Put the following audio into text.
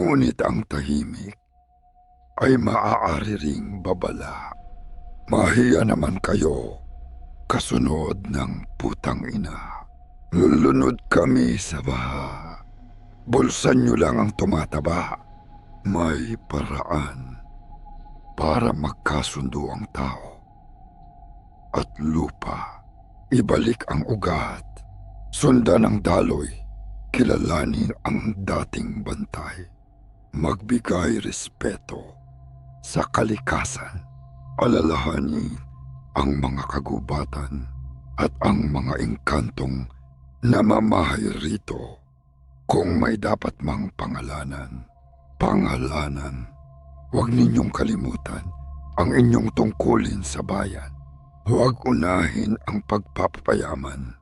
Ngunit ang tahimik ay maaari ring babala. Mahiya naman kayo, kasunod ng putang ina. Lulunod kami sa baha. Bulsan nyo lang ang tumataba. May paraan para magkasundo ang tao at lupa. Ibalik ang ugat. Sundan ang daloy. Kilalanin ang dating bantay. Magbigay respeto sa kalikasan. Alalahanin ang mga kagubatan at ang mga engkantong namamahay rito. Kung may dapat mang pangalanan, huwag ninyong kalimutan ang inyong tungkulin sa bayan. Huwag unahin ang pagpapayaman